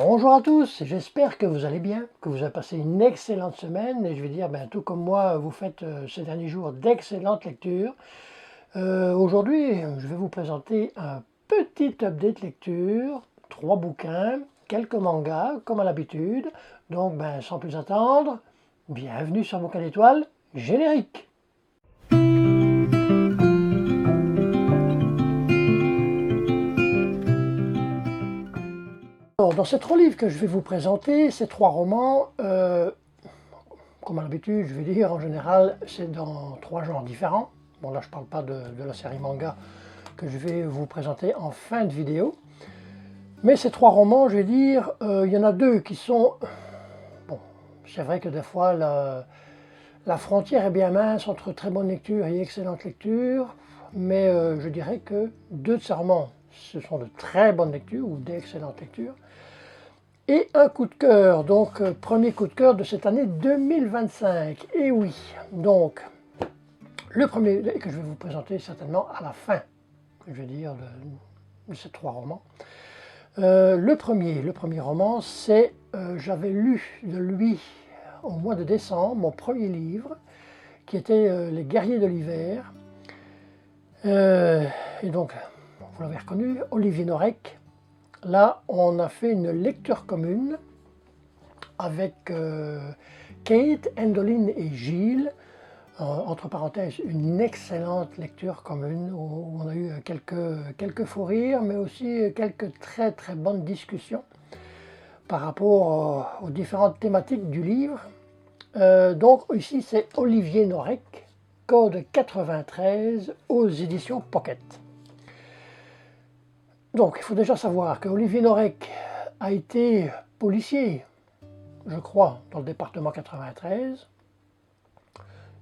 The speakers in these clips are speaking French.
Bonjour à tous, j'espère que vous allez bien, que vous avez passé une excellente semaine et je vais dire, tout comme moi, vous faites ces derniers jours d'excellentes lectures. Aujourd'hui, je vais vous présenter un petit update lecture, 3 bouquins, quelques mangas, comme à l'habitude. Donc, sans plus attendre, bienvenue sur Bouquin d'étoiles, générique. Alors, dans ces 3 livres que je vais vous présenter, ces 3 romans, comme à l'habitude, je vais dire, en général, c'est dans 3 genres différents. Bon, là, je ne parle pas de la série manga que je vais vous présenter en fin de vidéo. Mais ces 3 romans, je vais dire, il y en a 2 qui sont... Bon, c'est vrai que des fois, la frontière est bien mince entre très bonne lecture et excellente lecture. Mais je dirais que 2 de ces romans, ce sont de très bonnes lectures ou d'excellentes lectures. Et un coup de cœur, donc premier coup de cœur de cette année 2025. Et oui, donc le premier que je vais vous présenter certainement à la fin, je vais dire, de ces 3 romans. Le premier roman, c'est, j'avais lu de lui au mois de décembre, mon premier livre, qui était Les Guerriers de l'hiver. Et donc, vous l'avez reconnu, Olivier Norek. Là, on a fait une lecture commune avec Kate, Endoline et Gilles. Entre parenthèses, une excellente lecture commune où on a eu quelques fous rires, mais aussi quelques très très bonnes discussions par rapport aux différentes thématiques du livre. Donc ici, c'est Olivier Norek, Code 93 aux éditions Pocket. Donc, il faut déjà savoir que Olivier Norek a été policier, je crois, dans le département 93,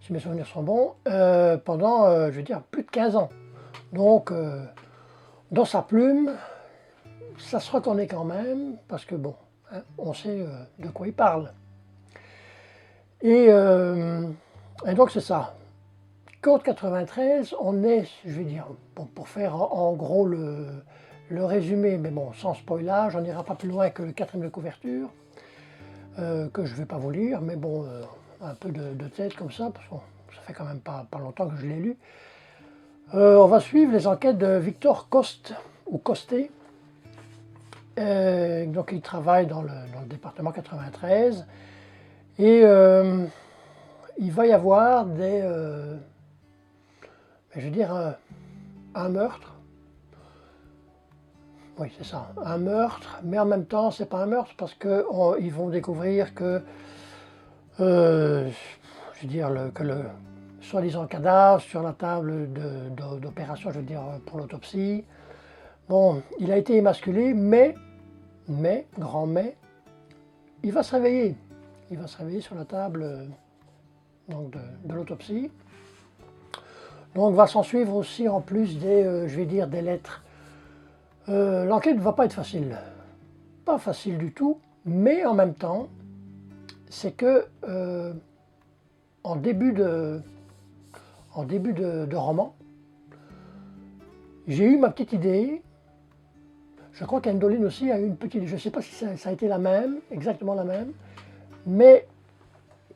si mes souvenirs sont bons, pendant, je veux dire, plus de 15 ans. Donc, dans sa plume, ça se reconnaît quand même, parce que bon, hein, on sait de quoi il parle. Et donc, c'est ça. Code 93, on est, je vais dire, bon, pour faire en gros le résumé, mais bon, sans spoilage, on n'ira pas plus loin que le 4e de couverture, que je ne vais pas vous lire, mais bon, un peu de tête comme ça, parce que ça fait quand même pas longtemps que je l'ai lu. On va suivre les enquêtes de Victor Coste, ou Costé. Donc il travaille dans le département 93, et il va y avoir je veux dire, un meurtre. Oui, c'est ça, un meurtre, mais en même temps, c'est pas un meurtre parce qu'ils vont découvrir que, je veux dire, que le soi-disant cadavre sur la table d'opération, je veux dire, pour l'autopsie, bon, il a été émasculé, mais, grand mais, il va se réveiller. Il va se réveiller sur la table donc de l'autopsie. Donc va s'en suivre aussi en plus je vais dire, des lettres. L'enquête ne va pas être facile. Pas facile du tout, mais en même temps, c'est que en début de roman, j'ai eu ma petite idée. Je crois qu'Endoline aussi a eu une petite idée. Je ne sais pas si ça a été la même, exactement la même, mais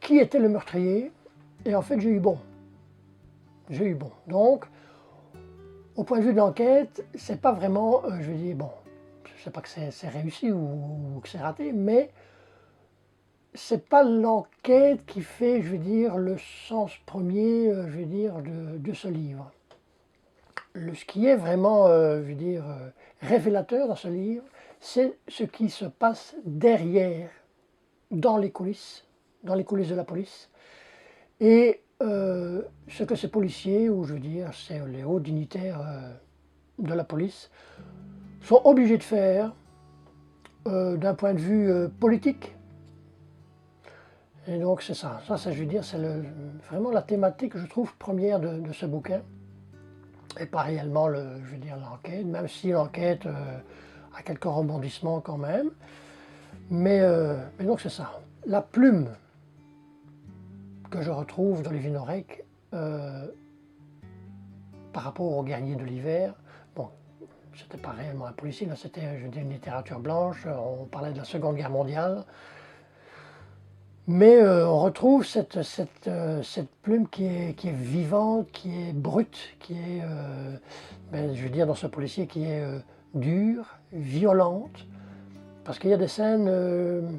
qui était le meurtrier? Et en fait, j'ai eu bon. J'ai eu bon. Donc, au point de vue de l'enquête, c'est pas vraiment, je vais dire, bon, je sais pas que c'est réussi ou que c'est raté, mais c'est pas l'enquête qui fait, je veux dire, le sens premier, je veux dire, de ce livre. Ce qui est vraiment, je veux dire, révélateur dans ce livre, c'est ce qui se passe derrière, dans les coulisses de la police, et ce que ces policiers, ou je veux dire, c'est les hauts dignitaires de la police, sont obligés de faire d'un point de vue politique. Et donc c'est ça, je veux dire, c'est vraiment la thématique, je trouve, première de ce bouquin. Et pas réellement, je veux dire, l'enquête, même si l'enquête a quelques rebondissements quand même. Mais donc c'est ça. La plume que je retrouve d'Olivier Norek par rapport aux Guerriers de l'hiver, bon, c'était pas réellement un policier, là c'était, je veux dire, une littérature blanche, on parlait de la Seconde Guerre mondiale. Mais on retrouve cette plume qui est vivante, qui est brute, qui est, je veux dire, dans ce policier qui est dure, violente, parce qu'il y a des scènes,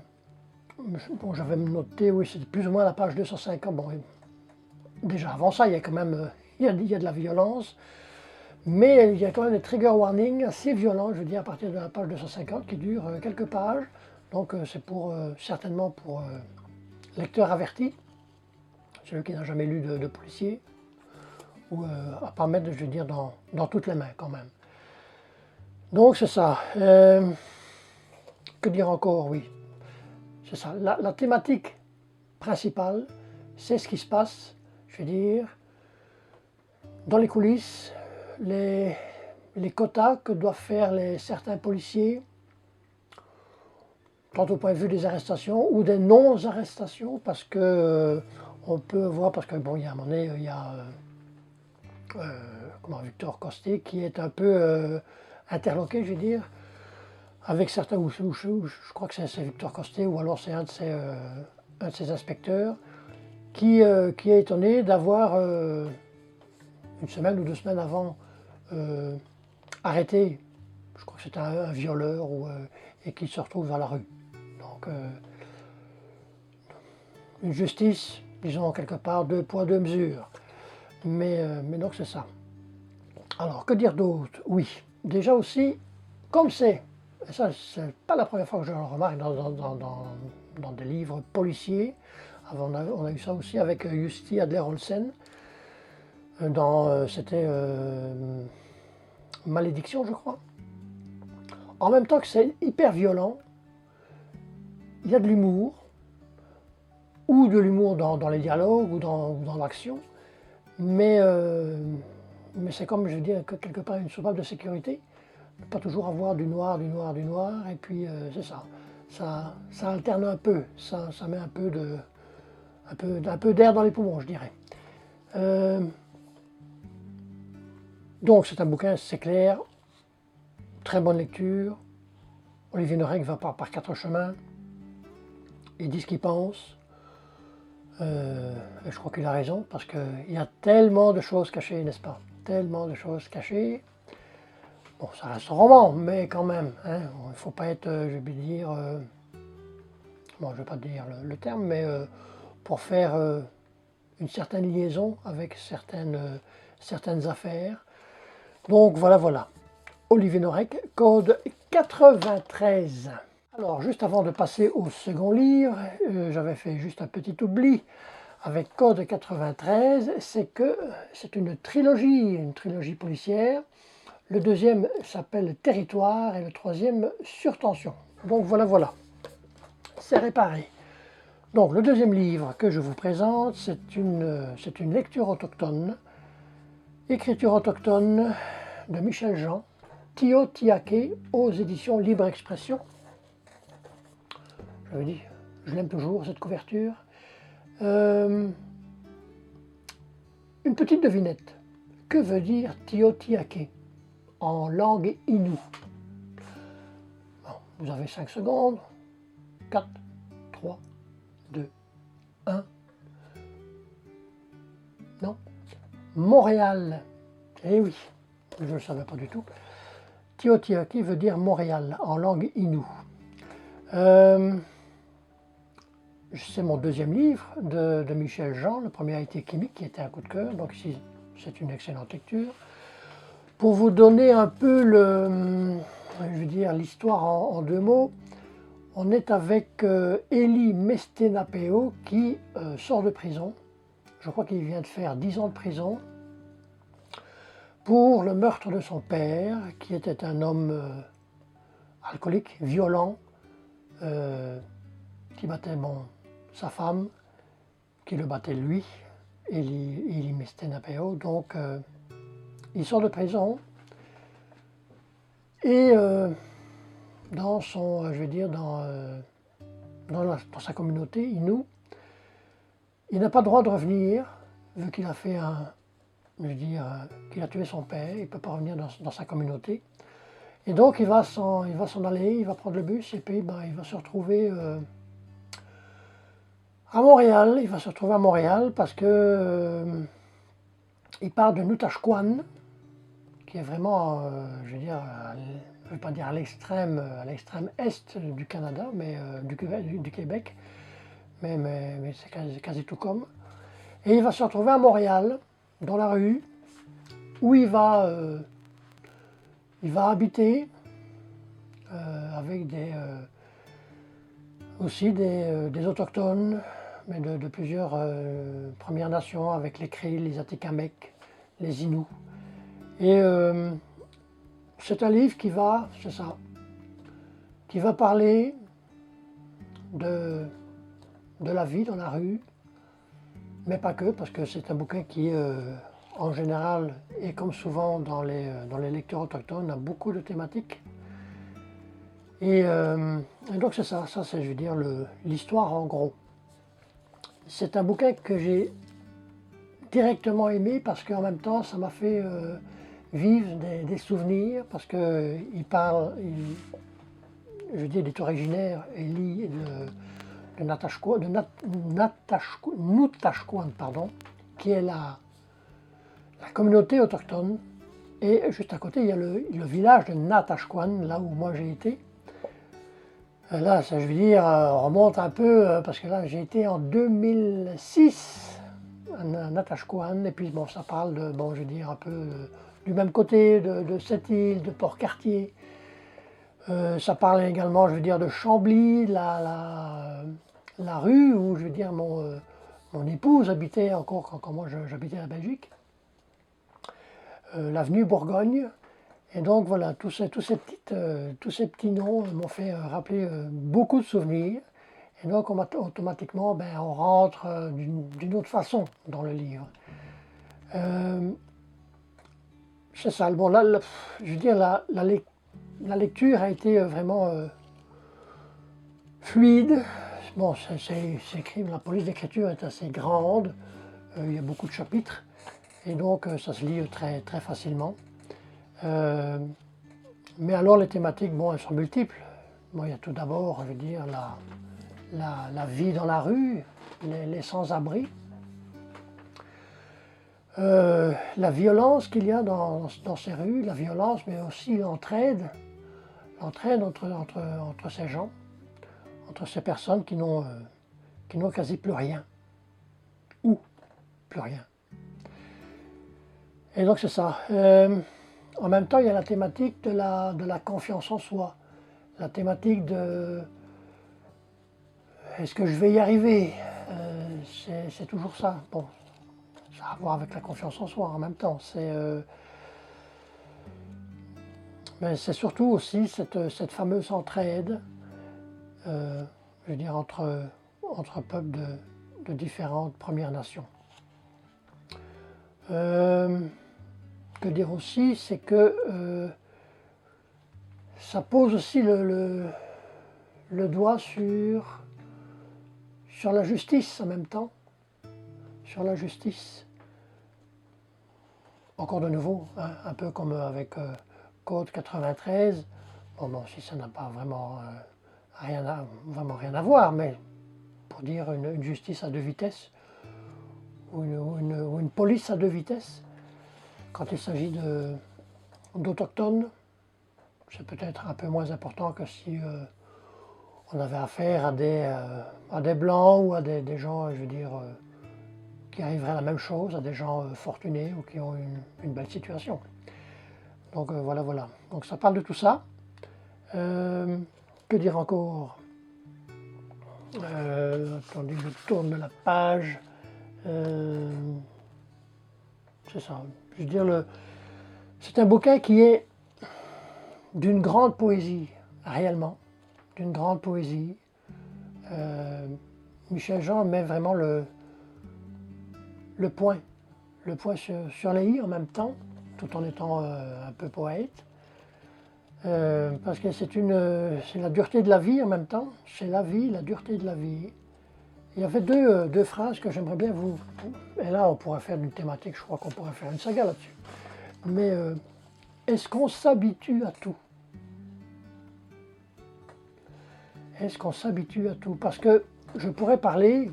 bon, j'avais noté, oui, c'était plus ou moins à la page 250, bon, déjà avant ça, il y a quand même, il y a de la violence, mais il y a quand même des trigger warnings assez violents, je veux dire, à partir de la page 250, qui durent quelques pages, donc c'est pour, certainement pour lecteur averti, celui qui n'a jamais lu de policier, ou à pas mettre, je veux dire, dans toutes les mains quand même. Donc c'est ça. Que dire encore? Oui, c'est ça. La thématique principale, c'est ce qui se passe, je veux dire, dans les coulisses, les quotas que doivent faire certains policiers, tant au point de vue des arrestations ou des non-arrestations, parce que on peut voir, parce que bon, il y a un moment donné, il y a Victor Costé qui est un peu interloqué, je veux dire, avec certains, ou je crois que c'est Victor Costé, ou alors c'est un de ses inspecteurs, qui est étonné d'avoir, une semaine ou 2 semaines avant, arrêté, je crois que c'était un violeur, et qui se retrouve dans la rue. Donc, une justice, disons quelque part, 2 poids, 2 mesures. Mais donc c'est ça. Alors, que dire d'autre? Oui, déjà aussi, comme et ça c'est pas la première fois que je le remarque dans des livres policiers, avant on a eu ça aussi avec Jussi Adler-Olsen, c'était Malédiction, je crois. En même temps que c'est hyper violent, il y a de l'humour, ou de l'humour dans les dialogues ou dans l'action, mais c'est comme, je veux dire, quelque part une soupape de sécurité, ne pas toujours avoir du noir, et puis c'est ça. Ça alterne un peu, ça met un peu d'air dans les poumons, je dirais. Donc c'est un bouquin, c'est clair, très bonne lecture. Olivier Norek va par 4 chemins, il dit ce qu'il pense. Et je crois qu'il a raison, parce qu'il y a tellement de choses cachées, n'est-ce pas? Tellement de choses cachées. Bon, ça reste un roman, mais quand même, hein, il ne faut pas être, je vais dire, bon, je ne vais pas dire le terme, mais pour faire une certaine liaison avec certaines affaires. Donc voilà. Olivier Norek, code 93. Alors, juste avant de passer au second livre, j'avais fait juste un petit oubli avec Code 93, c'est que c'est une trilogie policière. Le deuxième s'appelle Territoire et le troisième Surtension. Donc voilà, c'est réparé. Donc le deuxième livre que je vous présente, c'est une lecture autochtone, écriture autochtone de Michel Jean, Tio Tiake, aux éditions Libre Expression. J'avais dit, je l'aime toujours, cette couverture. Une petite devinette. Que veut dire Tio Tiake en langue Innu? Bon, vous avez 5 secondes. 4, 3, 2, 1. Non? Montréal. Eh oui, je ne le savais pas du tout. Tio Tiake veut dire Montréal en langue Innu. C'est mon deuxième livre de Michel Jean. Le premier a été Chimique, qui était un coup de cœur, donc ici c'est une excellente lecture. Pour vous donner un peu l'histoire en 2 mots, on est avec Élie Mestenapeau qui sort de prison. Je crois qu'il vient de faire 10 ans de prison pour le meurtre de son père, qui était un homme alcoolique, violent, qui battait sa femme, qui le battait lui, Élie Mestenapeau. Donc il sort de prison et dans sa communauté Innu, il n'a pas le droit de revenir, vu qu'il a fait qu'il a tué son père, il ne peut pas revenir dans sa communauté. Et donc il va s'en aller, il va prendre le bus et puis ben, il va se retrouver à Montréal. Il va se retrouver à Montréal parce que il part de Noutachquan, qui est vraiment, je veux dire, je ne vais pas dire à l'extrême est du Canada, mais du Québec, mais c'est quasi tout comme. Et il va se retrouver à Montréal, dans la rue, où il va habiter avec aussi des autochtones, mais de plusieurs Premières Nations, avec les Cris, les Atikamekw, les Inuits. Et c'est un livre qui va, c'est ça, qui va parler de la vie dans la rue, mais pas que, parce que c'est un bouquin qui, en général, et comme souvent dans les lecteurs autochtones, a beaucoup de thématiques. Et donc c'est ça c'est, je veux dire, l'histoire en gros. C'est un bouquin que j'ai directement aimé parce qu'en même temps, ça m'a fait vivre des souvenirs, parce qu'il parle, je veux dire, il est originaire, Élie, de Noutachquan, pardon, qui est la communauté autochtone. Et juste à côté, il y a le village de Natashquan, là où moi j'ai été. Là, ça, je veux dire, on remonte un peu, parce que là, j'ai été en 2006 à Natashquan, et puis bon, ça parle de, bon, je veux dire, un peu du même côté de cette île, de Port-Cartier. Ça parle également, je veux dire, de Chambly, la rue où, je veux dire, mon épouse habitait encore quand moi j'habitais à Belgique, l'avenue Bourgogne. Et donc voilà, tous ces petits noms m'ont fait rappeler beaucoup de souvenirs. Et donc automatiquement, ben, on rentre d'une autre façon dans le livre. C'est ça. Bon, là, je veux dire, la lecture a été vraiment fluide. Bon, c'est écrit, la police d'écriture est assez grande. Il y a beaucoup de chapitres. Et donc, ça se lit très, très facilement. Mais alors les thématiques, bon, elles sont multiples. Bon, il y a tout d'abord, je veux dire, la vie dans la rue, les sans-abri, la violence qu'il y a dans ces rues, la violence, mais aussi l'entraide entre ces gens, entre ces personnes qui n'ont quasi plus rien, ou plus rien. Et donc c'est ça. En même temps, il y a la thématique de la confiance en soi, la thématique de est-ce que je vais y arriver, c'est toujours ça. Bon, ça a à voir avec la confiance en soi en même temps. Mais c'est surtout aussi cette fameuse entraide, je veux dire, entre peuples de différentes Premières Nations. Que dire aussi, c'est que ça pose aussi le doigt sur la justice en même temps, sur la justice. Encore de nouveau, hein, un peu comme avec Code 93, bon, si ça n'a pas vraiment rien à voir, mais pour dire une justice à deux vitesses, ou une police à deux vitesses, quand il s'agit d'autochtones, c'est peut-être un peu moins important que si on avait affaire à des blancs ou à des gens, je veux dire, qui arriveraient à la même chose, à des gens fortunés ou qui ont une belle situation. Donc voilà. Donc ça parle de tout ça. Que dire encore? Attendez, je tourne la page. C'est ça. Je veux dire, c'est un bouquin qui est d'une grande poésie, réellement, d'une grande poésie. Michel Jean met vraiment le point sur les i en même temps, tout en étant un peu poète. Parce que c'est la dureté de la vie en même temps, c'est la vie, la dureté de la vie. Il y avait deux phrases que j'aimerais bien vous... Et là, on pourrait faire une thématique, je crois qu'on pourrait faire une saga là-dessus. Mais est-ce qu'on s'habitue à tout? Est-ce qu'on s'habitue à tout? Parce que je pourrais parler,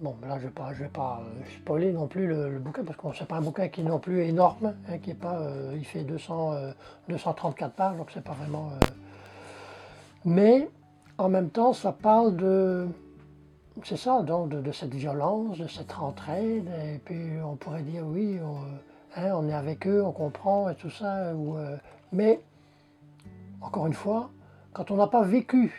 bon là je vais pas spoiler non plus le bouquin, parce que c'est pas un bouquin qui est non plus énorme, hein, qui est pas, il fait 234 pages, donc c'est pas vraiment... mais en même temps ça parle de... C'est ça, donc de cette violence, de cette entraide, et puis on pourrait dire oui, on est avec eux, on comprend et tout ça, mais encore une fois, quand on n'a pas vécu,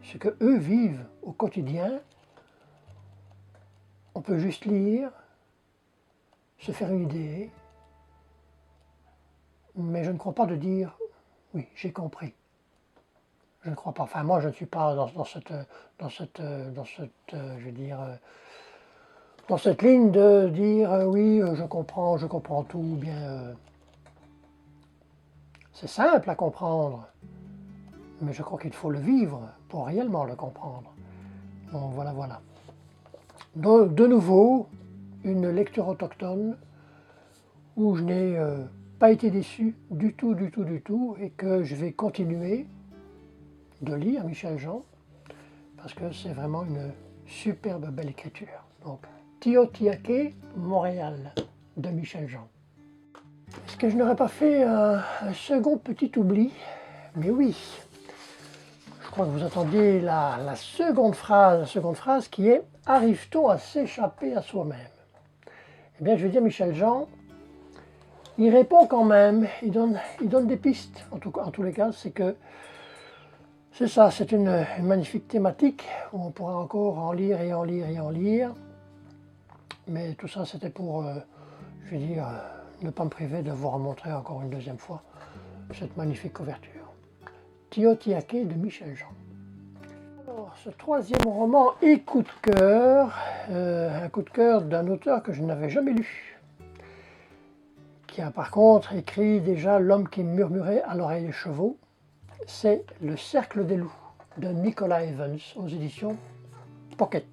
ce que eux vivent au quotidien, on peut juste lire, se faire une idée, mais je ne crois pas de dire oui, j'ai compris. Je ne crois pas. Enfin, moi, je ne suis pas dans cette, je veux dire, dans cette ligne de dire oui, je comprends tout. Bien, c'est simple à comprendre, mais je crois qu'il faut le vivre pour réellement le comprendre. Donc voilà, voilà. Donc, de nouveau, une lecture autochtone où je n'ai pas été déçu du tout, et que je vais continuer de lire Michel Jean, parce que c'est vraiment une superbe belle écriture. Donc, Tiohtià:ke, Montréal, de Michel Jean. Est-ce que je n'aurais pas fait un second petit oubli? Mais oui, je crois que vous attendiez la seconde phrase qui est « Arrive-t-on à s'échapper à soi-même » Eh bien, je vais dire Michel Jean, il répond quand même, il donne des pistes, en tous les cas, c'est que c'est ça, c'est une magnifique thématique où on pourra encore en lire et en lire et en lire. Mais tout ça, c'était pour, je vais dire, ne pas me priver de vous remontrer encore une deuxième fois cette magnifique couverture. Tiohtià:ke de Michel Jean. Alors, ce troisième roman est coup de cœur, un coup de cœur d'un auteur que je n'avais jamais lu, qui a par contre écrit déjà L'homme qui murmurait à l'oreille des chevaux. C'est Le Cercle des loups de Nicolas Evans aux éditions Pocket.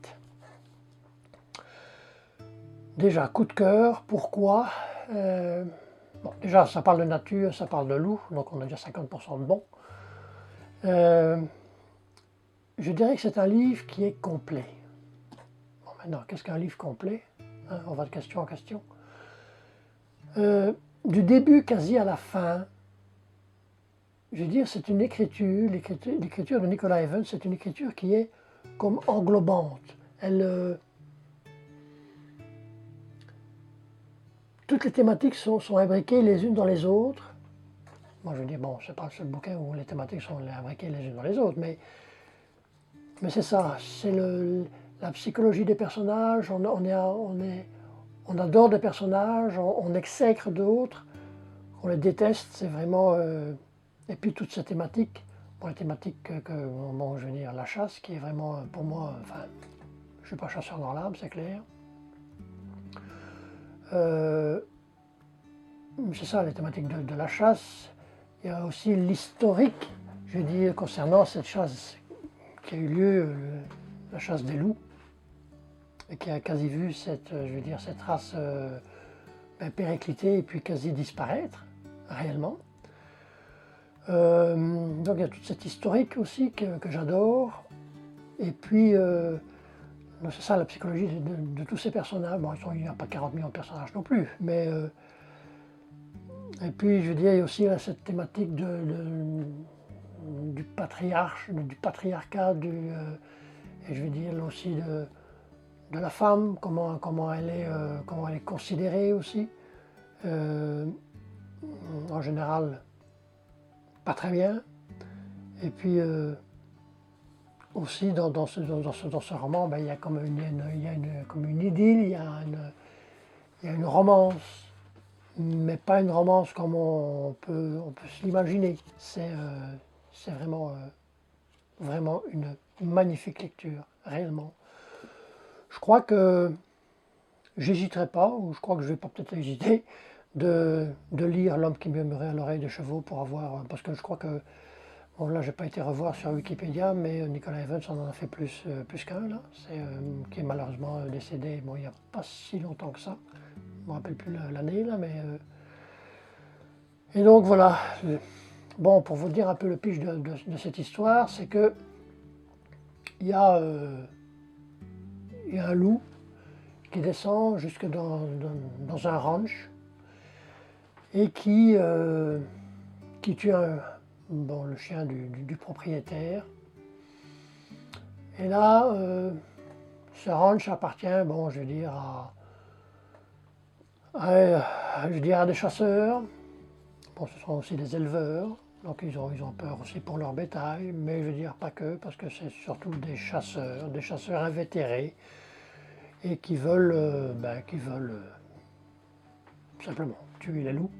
Déjà, coup de cœur, pourquoi? Bon, déjà, ça parle de nature, ça parle de loup, donc on a déjà 50% de bon. Je dirais que c'est un livre qui est complet. Bon, maintenant, qu'est-ce qu'un livre complet? Hein, on va de question en question. Du début quasi à la fin, je veux dire, c'est une écriture, l'écriture de Nicolas Evans, c'est une écriture qui est comme englobante. Toutes les thématiques sont imbriquées les unes dans les autres. Moi, je veux dire, bon, c'est pas le seul bouquin où les thématiques sont imbriquées les unes dans les autres, mais c'est ça, c'est la psychologie des personnages, on adore des personnages, on exècre d'autres, on les déteste, c'est vraiment... et puis toute cette thématique, bon, la thématique bon, je veux dire, la chasse, qui est vraiment, pour moi, enfin, je ne suis pas chasseur dans l'âme, c'est clair. C'est ça, les thématiques de la chasse. Il y a aussi l'historique, je veux dire, concernant cette chasse qui a eu lieu, la chasse des loups, et qui a quasi vu cette race péricliter et puis quasi disparaître, réellement. Donc il y a toute cette historique aussi que j'adore. Et puis, c'est ça la psychologie de tous ces personnages. Bon, il n'y a pas 40 millions de personnages non plus, mais... et puis, je veux dire, il y a aussi cette thématique du patriarcat, et je veux dire aussi de la femme, comment elle est considérée aussi. En général, pas très bien. Et puis, aussi dans ce roman, ben, il y a comme une idylle, il y a une romance, mais pas une romance comme on peut se l'imaginer. C'est vraiment une magnifique lecture, réellement. Je crois que j'hésiterai pas, ou je crois que je vais pas peut-être hésiter, de lire L'homme qui murmurait à l'oreille des chevaux pour avoir... Parce que je crois que... Bon, là, j'ai pas été revoir sur Wikipédia, mais Nicolas Evans en a fait plus qu'un, là. Qui est malheureusement décédé, bon, il n'y a pas si longtemps que ça. Je ne me rappelle plus l'année, là, mais... Et donc, voilà. Bon, pour vous dire un peu le pitch de cette histoire, c'est que il y a, il y a un loup qui descend jusque dans un ranch et qui tue bon, le chien du propriétaire. Et là, ce ranch appartient, bon, je veux dire, je veux dire, à des chasseurs. Bon, ce sont aussi des éleveurs, donc ils ont peur aussi pour leur bétail, mais je veux dire pas que, parce que c'est surtout des chasseurs invétérés, et qui veulent, simplement tuer les loups.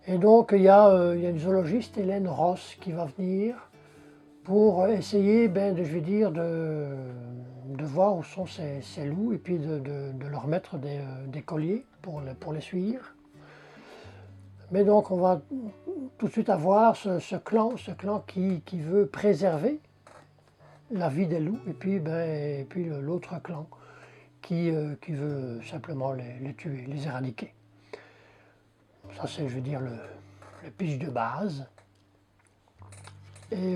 Et donc il y a une zoologiste, Hélène Ross, qui va venir pour essayer, je vais dire, de voir où sont ces loups, et puis de leur mettre des colliers pour les suivre. Mais donc on va tout de suite avoir ce clan qui veut préserver la vie des loups, et puis l'autre clan qui veut simplement les tuer, les éradiquer. Ça c'est, je veux dire, le pitch de base. Et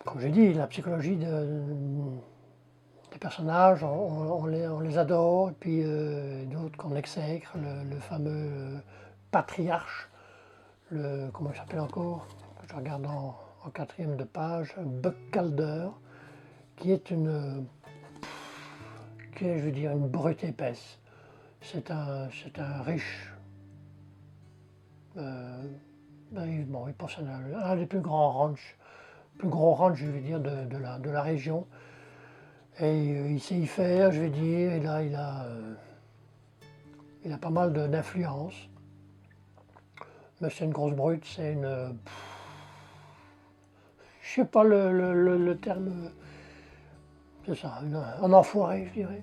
comme j'ai dit, la psychologie des personnages, on les adore, et puis d'autres qu'on exècre, le fameux patriarche, comment il s'appelle encore, je regarde en quatrième de page, Buck Calder, qui est je veux dire, une brute épaisse. C'est un riche, bon, il possède un des plus gros ranchs, je veux dire, de la région. Et il sait y faire, je vais dire, et là il a pas mal d'influence. Mais c'est une grosse brute, c'est je sais pas le terme, c'est ça, un enfoiré, je dirais.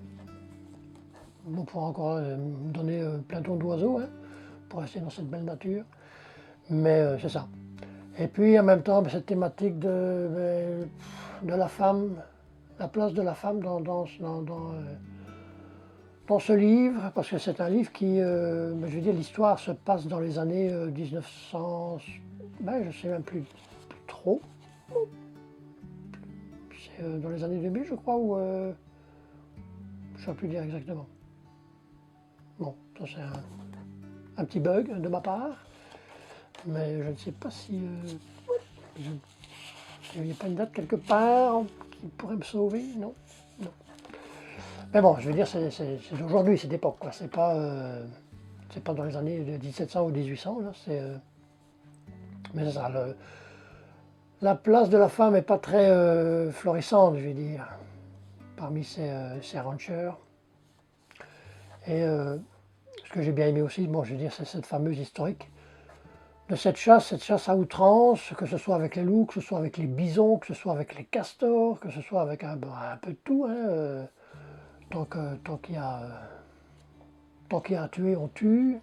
On pourra encore me donner plein ton d'oiseaux, hein, pour rester dans cette belle nature. Mais c'est ça. Et puis en même temps, cette thématique de la femme, la place de la femme dans ce livre, parce que c'est un livre qui, je veux dire, l'histoire se passe dans les années 1900, je ne sais même plus trop. C'est dans les années 2000, je crois, ou je ne sais plus dire exactement. Bon, ça c'est un petit bug de ma part, mais je ne sais pas si il n'y a pas une date quelque part qui pourrait me sauver, non. Mais bon, je veux dire, c'est d'aujourd'hui, c'est d'époque, quoi. C'est pas dans les années de 1700 ou 1800, là. Mais c'est ça. La place de la femme n'est pas très florissante, je veux dire, parmi ces rancheurs. Et ce que j'ai bien aimé aussi, bon, je veux dire, c'est cette fameuse historique de cette chasse à outrance, que ce soit avec les loups, que ce soit avec les bisons, que ce soit avec les castors, que ce soit avec un peu de tout, hein. Tant qu'il y a à tuer, on tue,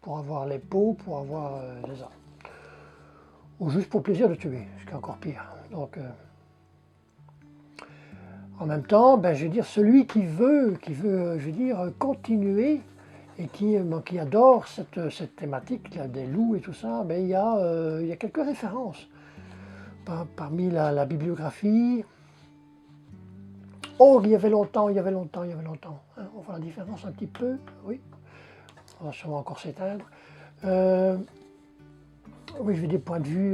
pour avoir les peaux, pour avoir des armes. Ou juste pour le plaisir de tuer, ce qui est encore pire. Donc, en même temps, je veux dire, celui qui veut, je veux dire, continuer et qui adore cette thématique là, des loups et tout ça, il y a quelques références. Parmi la bibliographie. Oh, il y avait longtemps. Hein, on voit la différence un petit peu, oui. On va sûrement encore s'éteindre. Oui, je vais des points de vue,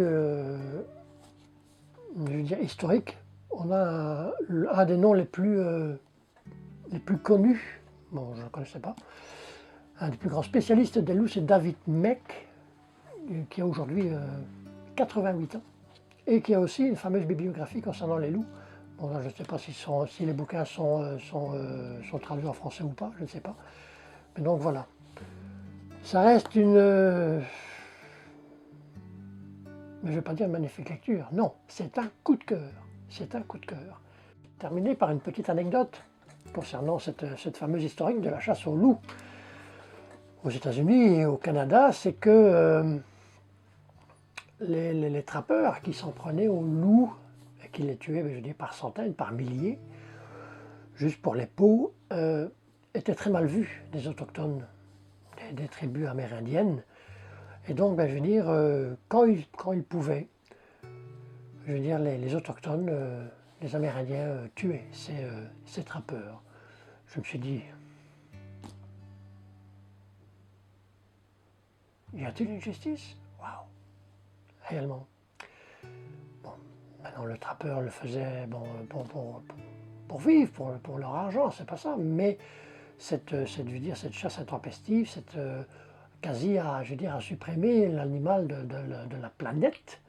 je veux dire, historiques. On a un des noms les plus connus, bon, je ne le connaissais pas. Un des plus grands spécialistes des loups, c'est David Meck, qui a aujourd'hui 88 ans, et qui a aussi une fameuse bibliographie concernant les loups. Bon, là, je ne sais pas si les bouquins sont traduits en français ou pas, je ne sais pas. Mais donc voilà. Ça reste mais je ne vais pas dire une magnifique lecture, non, c'est un coup de cœur. C'est un coup de cœur. Terminé par une petite anecdote concernant cette fameuse historique de la chasse aux loups. Aux États-Unis et au Canada, c'est que les trappeurs qui s'en prenaient aux loups et qui les tuaient, je dis, par centaines, par milliers, juste pour les peaux, étaient très mal vus des autochtones, des tribus amérindiennes. Et donc, ben, je veux dire, quand ils pouvaient, je veux dire, les autochtones, les Amérindiens tuaient ces trappeurs. Je me suis dit, y a-t-il une justice? Waouh, réellement. Bon, maintenant le trappeur le faisait bon, pour vivre, pour leur argent, c'est pas ça, mais je veux dire, cette chasse intempestive, cette quasi à, je veux dire, à supprimer l'animal de la planète,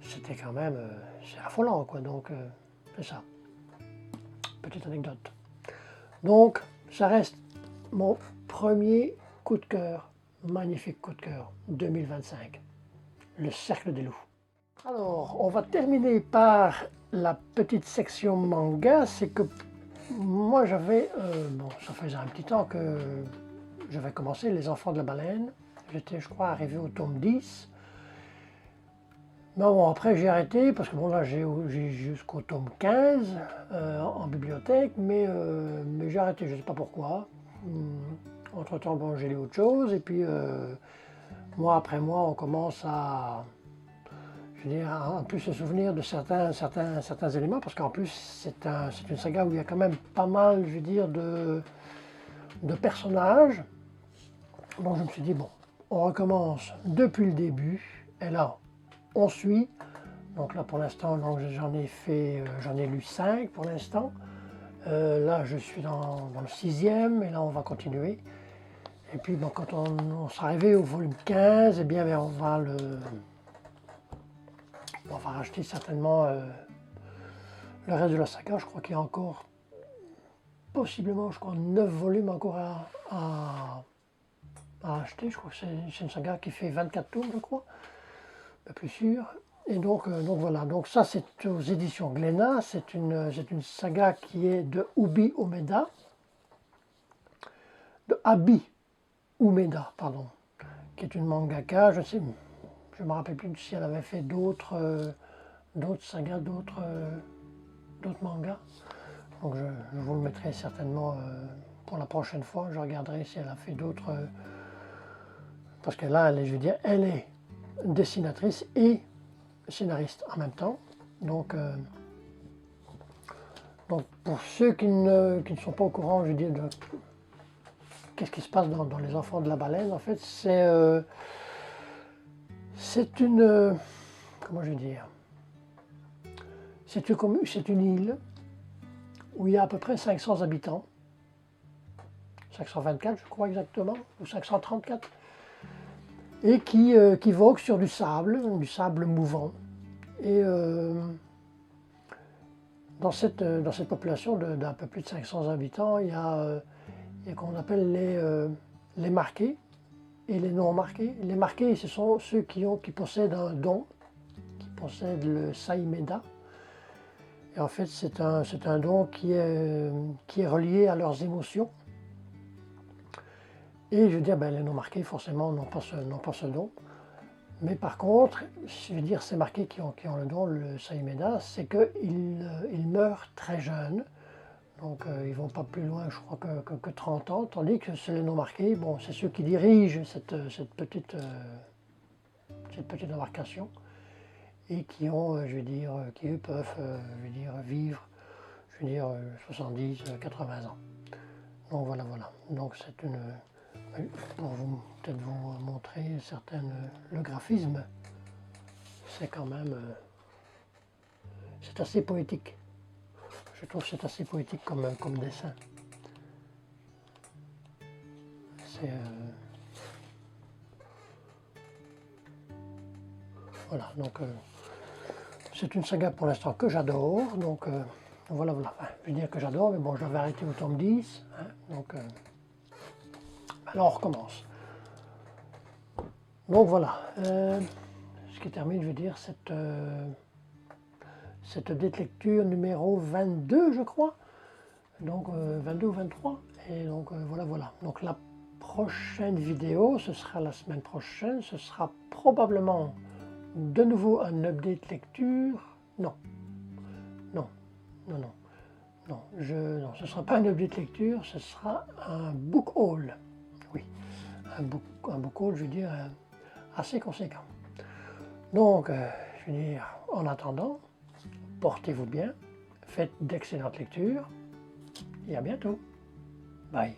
c'était quand même, c'est affolant, quoi, donc c'est ça. Petite anecdote. Donc, ça reste mon premier coup de cœur, magnifique coup de cœur, 2025, le Cercle des Loups. Alors, on va terminer par la petite section manga, c'est que moi j'avais, bon, ça faisait un petit temps que j'avais commencé Les Enfants de la Baleine, j'étais, je crois, arrivé au tome 10. Mais bon, après j'ai arrêté parce que bon là j'ai jusqu'au tome 15 en bibliothèque, mais j'ai arrêté, je ne sais pas pourquoi. Entre temps, bon, j'ai lu autre chose et puis mois après mois on commence à, je veux dire, en plus se souvenir de certains éléments parce qu'en plus c'est une saga où il y a quand même pas mal, je veux dire, de personnages. Donc je me suis dit bon, on recommence depuis le début et là on suit. Donc là pour l'instant j'en ai lu 5 pour l'instant. Là je suis dans le 6e et là on va continuer. Et puis bon, quand on sera arrivé au volume 15, eh bien on va racheter certainement le reste de la saga. Je crois qu'il y a encore possiblement, je crois, 9 volumes encore à acheter. Je crois que c'est une saga qui fait 24 tomes, je crois, pas plus sûr. Et donc voilà, donc ça c'est aux éditions Glénat, c'est une saga qui est de Ubi Umeda, de Abi Umeda, pardon, qui est une mangaka, je ne me rappelle plus si elle avait fait d'autres sagas, d'autres mangas. Donc je vous le mettrai certainement pour la prochaine fois, je regarderai si elle a fait d'autres, parce que là, je veux dire, elle est dessinatrice et scénariste en même temps. Donc pour ceux qui ne sont pas au courant, je veux dire, de qu'est-ce qui se passe dans Les Enfants de la Baleine, en fait, c'est une, comment je vais dire, c'est une île où il y a à peu près 500 habitants, 524 je crois exactement, ou 534, et qui vogue sur du sable mouvant. Et dans cette population d'un peu plus de 500 habitants, il y a qu'on appelle les marqués et les non marqués. Les marqués, ce sont ceux qui possèdent un don, qui possèdent le Saimeda. Et en fait, c'est un don qui est relié à leurs émotions. Et je veux dire, ben, les non marqués, forcément, n'ont pas ce don. Mais par contre, je veux dire, ces marqués qui ont le don, le Saimeda, c'est qu'ils meurent très jeunes. Donc ils ne vont pas plus loin, je crois, que 30 ans. Tandis que les non marqués, bon, c'est ceux qui dirigent cette petite embarcation. Et qui ont, je veux dire, qui eux peuvent, je veux dire, vivre, je veux dire, 70, 80 ans. Donc voilà. Donc c'est pour peut-être vous montrer le graphisme, c'est quand même, c'est assez poétique. Je trouve que c'est assez poétique comme dessin. C'est voilà, donc c'est une saga pour l'instant que j'adore, donc voilà. Enfin, je veux dire que j'adore, mais bon, j'avais arrêté au tome 10, hein, donc alors on recommence. Donc voilà, ce qui termine, je veux dire, cette dette lecture numéro 22, je crois, donc 22 ou 23, et donc voilà. Donc la prochaine vidéo, ce sera la semaine prochaine, ce sera probablement de nouveau un update lecture. Non, ce ne sera pas un update lecture, ce sera un book haul. Oui, un book haul, je veux dire, assez conséquent. Donc, je veux dire, en attendant, portez-vous bien, faites d'excellentes lectures et à bientôt. Bye.